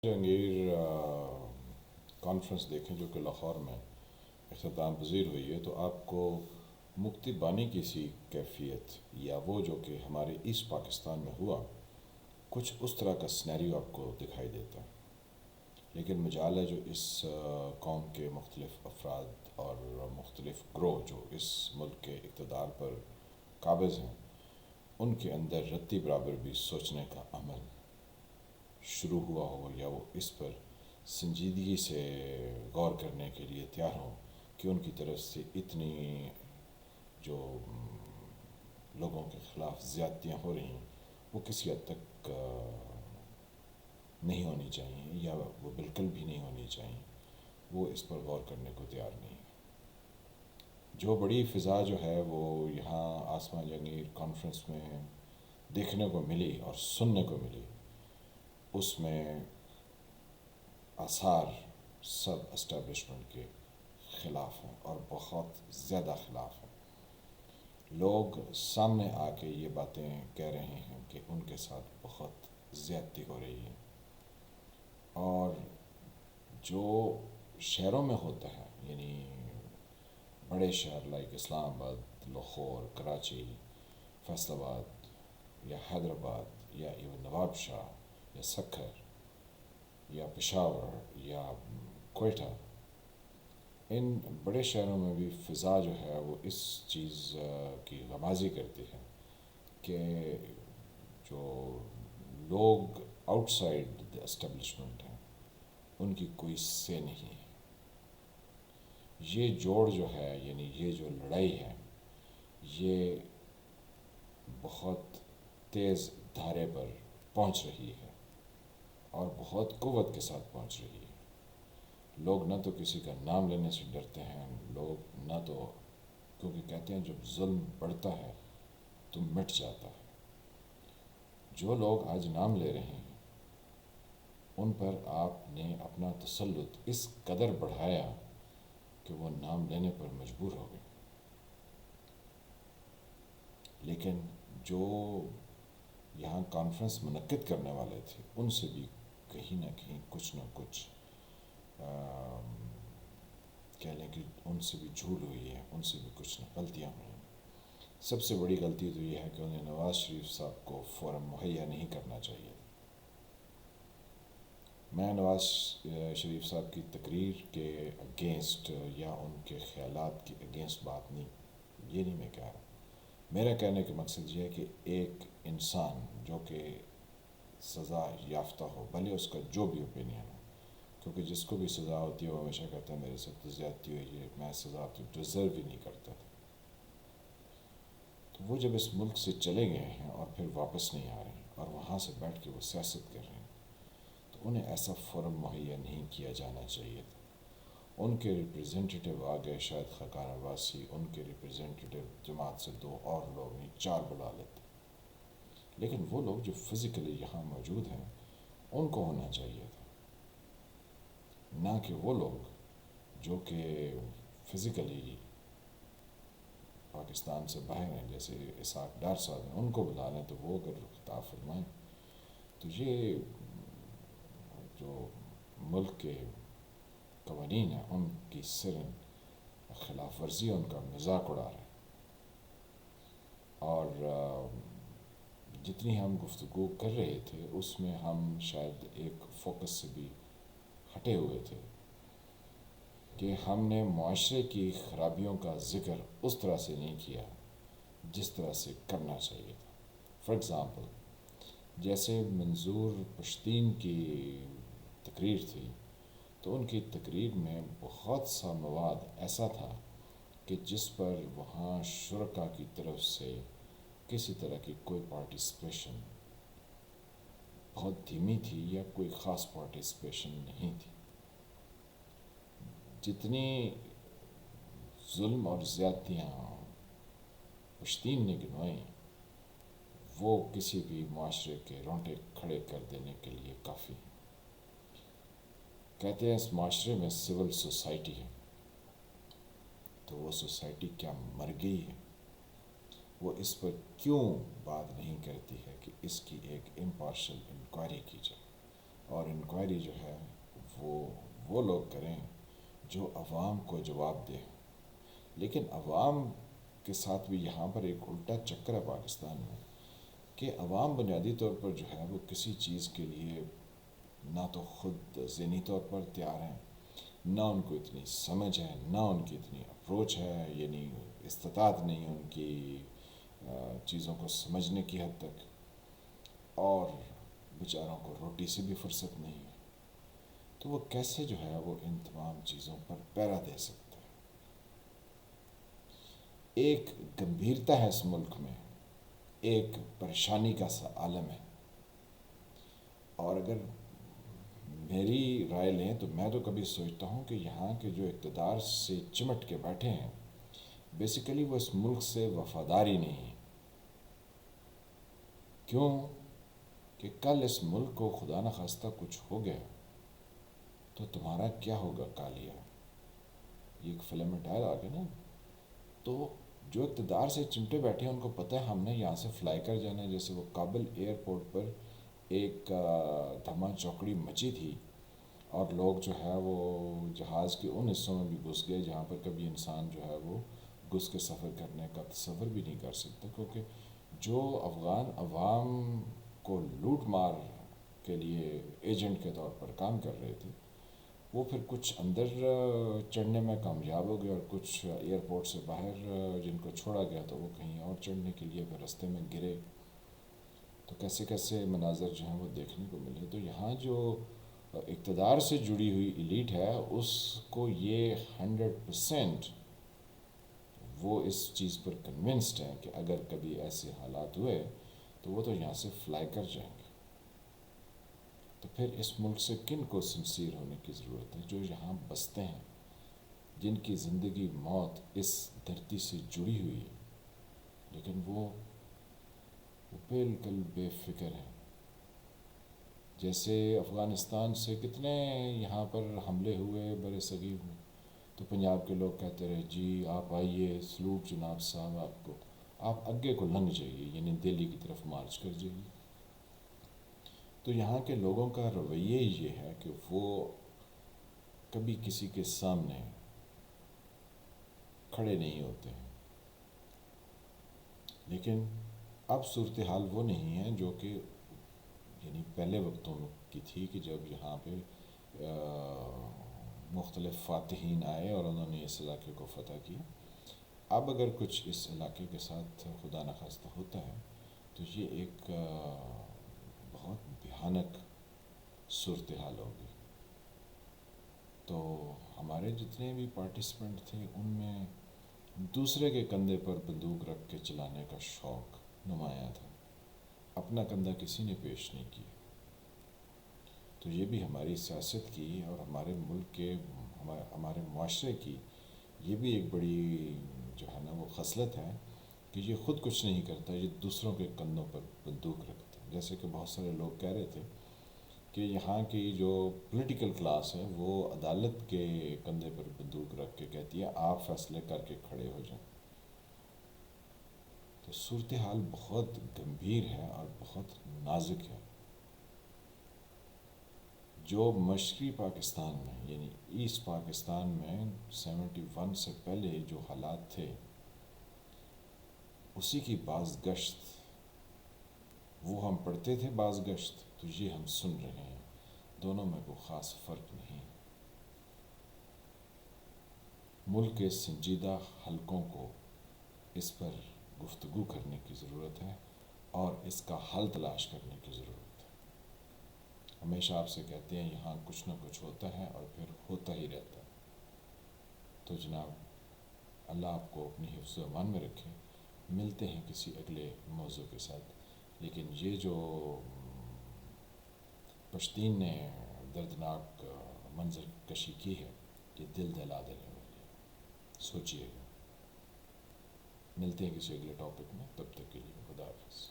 Jahangir conference دیکھیں جو کہ لاہور میں اختتام پذیر ہوئی ہے، تو آپ کو مکتی بانی کی سی کیفیت یا وہ جو کہ ہمارے ایسٹ پاکستان میں ہوا، کچھ اس طرح کا سنیریو آپ کو دکھائی دیتا ہے۔ لیکن مجال ہے جو اس قوم کے مختلف افراد اور مختلف گروہ جو اس ملک کے اقتدار پر قابض ہیں، ان کے اندر رتی برابر بھی سوچنے کا عمل شروع ہوا ہو، یا وہ اس پر سنجیدگی سے غور کرنے کے لیے تیار ہوں کہ ان کی طرف سے اتنی جو لوگوں کے خلاف زیادتیاں ہو رہی ہیں وہ کسی حد تک نہیں ہونی چاہیے، یا وہ بالکل بھی نہیں ہونی چاہیے۔ وہ اس پر غور کرنے کو تیار نہیں ہے۔ جو بڑی فضا جو ہے وہ یہاں آسما جہانگیر کانفرنس میں دیکھنے کو ملی اور سننے کو ملی، اس میں آثار سب اسٹیبلشمنٹ کے خلاف ہیں اور بہت زیادہ خلاف ہیں۔ لوگ سامنے آ کے یہ باتیں کہہ رہے ہیں کہ ان کے ساتھ بہت زیادتی ہو رہی ہے، اور جو شہروں میں ہوتا ہے، یعنی بڑے شہر لائک اسلام آباد، لاہور، کراچی، فیصل آباد یا حیدرآباد یا ایون نواب شاہ یا سکھر یا پشاور یا کوئٹہ، ان بڑے شہروں میں بھی فضا جو ہے وہ اس چیز کی غمازی کرتی ہے کہ جو لوگ آؤٹ سائڈ دی اسٹیبلشمنٹ ہیں ان کی کوئی سے نہیں ہے۔ یہ جوڑ جو ہے، یعنی یہ جو لڑائی ہے، یہ بہت تیز دھارے پر پہنچ رہی ہے اور بہت قوت کے ساتھ پہنچ رہی ہے۔ لوگ نہ تو کسی کا نام لینے سے ڈرتے ہیں، لوگ نہ تو، کیونکہ کہتے ہیں جب ظلم بڑھتا ہے تو مٹ جاتا ہے۔ جو لوگ آج نام لے رہے ہیں ان پر آپ نے اپنا تسلط اس قدر بڑھایا کہ وہ نام لینے پر مجبور ہو گئے۔ لیکن جو یہاں کانفرنس منعقد کرنے والے تھے ان سے بھی کہیں نہ کہیں کچھ نہ کچھ کہہ لیں کہ ان سے بھی جھول ہوئی ہے، ان سے بھی کچھ غلطیاں ہوئی ہیں۔ سب سے بڑی غلطی تو یہ ہے کہ انہیں نواز شریف صاحب کو فورم مہیا نہیں کرنا چاہیے۔ میں نواز شریف صاحب کی تقریر کے اگینسٹ یا ان کے خیالات کے اگینسٹ بات نہیں، یہ نہیں میں کہہ رہا۔ میرا کہنے کا مقصد یہ ہے کہ ایک انسان جو کہ سزا یافتہ ہو، بھلے اس کا جو بھی اوپینین ہو، کیونکہ جس کو بھی سزا ہوتی ہے وہ ہمیشہ کہتا ہے میرے سے تو زیادتی ہوئی ہے، میں سزا تو ڈیزرو ہی نہیں کرتا تھا، تو وہ جب اس ملک سے چلے گئے ہیں اور پھر واپس نہیں آ رہے ہیں اور وہاں سے بیٹھ کے وہ سیاست کر رہے ہیں، تو انہیں ایسا فورم مہیا نہیں کیا جانا چاہیے تھا۔ ان کے ریپریزنٹیٹیو آ گئے، شاید خاقان عباسی، ان کے ریپریزنٹیٹیو جماعت سے 2 اور لوگ نہیں 4 بلا لیتے، لیکن وہ لوگ جو فزیکلی یہاں موجود ہیں ان کو ہونا چاہیے تھا، نہ کہ وہ لوگ جو کہ فزیکلی پاکستان سے باہر ہیں، جیسے اسحاق ڈار صاحب ہیں، ان کو بلا لیں تو وہ اگر خطاب فرمائیں۔ تو یہ جو ملک کے قوانین ہیں ان کی خلاف ورزی، ان کا مذاق اڑا رہے ہیں، اور جتنی ہم گفتگو کر رہے تھے اس میں ہم شاید ایک فوکس سے بھی ہٹے ہوئے تھے کہ ہم نے معاشرے کی خرابیوں کا ذکر اس طرح سے نہیں کیا جس طرح سے کرنا چاہیے تھا۔ فار ایگزامپل، جیسے منظور پشتین کی تقریر تھی، تو ان کی تقریر میں بہت سا مواد ایسا تھا کہ جس پر وہاں شرکاء کی طرف سے کسی طرح کی کوئی پارٹیسپیشن بہت دھیمی تھی یا کوئی خاص پارٹیسپیشن نہیں تھی۔ جتنی ظلم اور زیادتیاں پشتین نے گنوائیں وہ کسی بھی معاشرے کے رونٹے کھڑے کر دینے کے لیے کافی ہیں۔ کہتے ہیں اس معاشرے میں سول سوسائٹی ہے، تو وہ سوسائٹی کیا مر گئی ہے؟ وہ اس پر کیوں بات نہیں کرتی ہے کہ اس کی ایک امپارشل انکوائری کی جائے، اور انکوائری جو ہے وہ لوگ کریں جو عوام کو جواب دے. لیکن عوام کے ساتھ بھی یہاں پر ایک الٹا چکر ہے پاکستان میں کہ عوام بنیادی طور پر جو ہے وہ کسی چیز کے لیے نہ تو خود ذہنی طور پر تیار ہیں، نہ ان کو اتنی سمجھ ہے، نہ ان کی اتنی اپروچ ہے، یعنی استطاعت نہیں ہے ان کی چیزوں کو سمجھنے کی حد تک، اور بیچاروں کو روٹی سے بھی فرصت نہیں ہے. تو وہ کیسے جو ہے وہ ان تمام چیزوں پر پیرا دے سکتے ہیں؟ ایک گمبھیرتا ہے اس ملک میں، ایک پریشانی کا سا عالم ہے. اور اگر میری رائے لیں تو میں تو کبھی سوچتا ہوں کہ یہاں کے جو اقتدار سے چمٹ کے بیٹھے ہیں بیسیکلی وہ اس ملک سے وفادار ہی نہیں ہیں. کیوں کہ کل اس ملک کو خدا نخواستہ کچھ ہو گیا تو تمہارا کیا ہوگا کالیا. یہ ایک فلم میں ڈائلاگ ہے نا. تو جو اقتدار سے چمٹے بیٹھے ہیں ان کو پتہ ہے ہم نے یہاں سے فلائی کر جانا ہے. جیسے وہ کابل ایئرپورٹ پر ایک دھما چوکڑی مچی تھی اور لوگ جو ہے وہ جہاز کے ان حصوں میں بھی گھس گئے جہاں پر کبھی انسان جو ہے وہ گھس کے سفر کرنے کا تصور بھی نہیں کر سکتا، کیونکہ جو افغان عوام کو لوٹ مار کے لیے ایجنٹ کے طور پر کام کر رہے تھے وہ پھر کچھ اندر چڑھنے میں کامیاب ہو گئے اور کچھ ایئرپورٹ سے باہر جن کو چھوڑا گیا تو وہ کہیں اور چڑھنے کے لیے پھر رستے میں گرے. تو کیسے کیسے مناظر جو ہیں وہ دیکھنے کو ملے. تو یہاں جو اقتدار سے جڑی ہوئی ایلیٹ ہے اس کو یہ 100% وہ اس چیز پر کنونسڈ ہے کہ اگر کبھی ایسے حالات ہوئے تو وہ تو یہاں سے فلائی کر جائیں گے. تو پھر اس ملک سے کن کو سنسیر ہونے کی ضرورت ہے؟ جو یہاں بستے ہیں، جن کی زندگی موت اس دھرتی سے جڑی ہوئی ہے، لیکن وہ بالکل بے فکر ہیں. جیسے افغانستان سے کتنے یہاں پر حملے ہوئے برِ صغیر میں، تو پنجاب کے لوگ کہتے رہے جی آپ آئیے، سلوٹ جناب صاحب، آپ اگے کو لنگ جائیے، یعنی دہلی کی طرف مارچ کر جائیے. تو یہاں کے لوگوں کا رویہ یہ ہے کہ وہ کبھی کسی کے سامنے کھڑے نہیں ہوتے ہیں. لیکن اب صورتحال وہ نہیں ہے جو کہ یعنی پہلے وقتوں کی تھی کہ جب یہاں پہ مختلف فاتحین آئے اور انہوں نے اس علاقے کو فتح کیا. اب اگر کچھ اس علاقے کے ساتھ خدا نخواستہ ہوتا ہے تو یہ ایک بہت بھیانک صورتحال ہوگی. تو ہمارے جتنے بھی پارٹیسپینٹ تھے ان میں دوسرے کے کندھے پر بندوق رکھ کے چلانے کا شوق نمایاں تھا، اپنا کندھا کسی نے پیش نہیں کیا. تو یہ بھی ہماری سیاست کی اور ہمارے ملک کے ہمارے معاشرے کی یہ بھی ایک بڑی جو ہے نا وہ خصلت ہے کہ یہ خود کچھ نہیں کرتا، یہ دوسروں کے کندھوں پر بندوق رکھتا ہے. جیسے کہ بہت سارے لوگ کہہ رہے تھے کہ یہاں کی جو پولیٹیکل کلاس ہے وہ عدالت کے کندھے پر بندوق رکھ کے کہتی ہے آپ فیصلے کر کے کھڑے ہو جائیں. تو صورتحال بہت گمبھیر ہے اور بہت نازک ہے. جو مشرقی پاکستان میں یعنی ایسٹ پاکستان میں 71 سے پہلے جو حالات تھے اسی کی باز گشت، وہ ہم پڑھتے تھے باز گشت، تو یہ ہم سن رہے ہیں. دونوں میں کوئی خاص فرق نہیں. ملک کے سنجیدہ حلقوں کو اس پر گفتگو کرنے کی ضرورت ہے اور اس کا حل تلاش کرنے کی ضرورت ہے. ہمیشہ آپ سے کہتے ہیں یہاں کچھ نہ کچھ ہوتا ہے اور پھر ہوتا ہی رہتا ہے. تو جناب اللہ آپ کو اپنی حفظ و امان میں رکھے. ملتے ہیں کسی اگلے موضوع کے ساتھ. لیکن یہ جو پشتین نے دردناک منظر کشی کی ہے یہ دل دہلا دینے والی ہے. سوچیے گا. ملتے ہیں کسی اگلے ٹاپک میں، تب تک کے لیے خدا حافظ.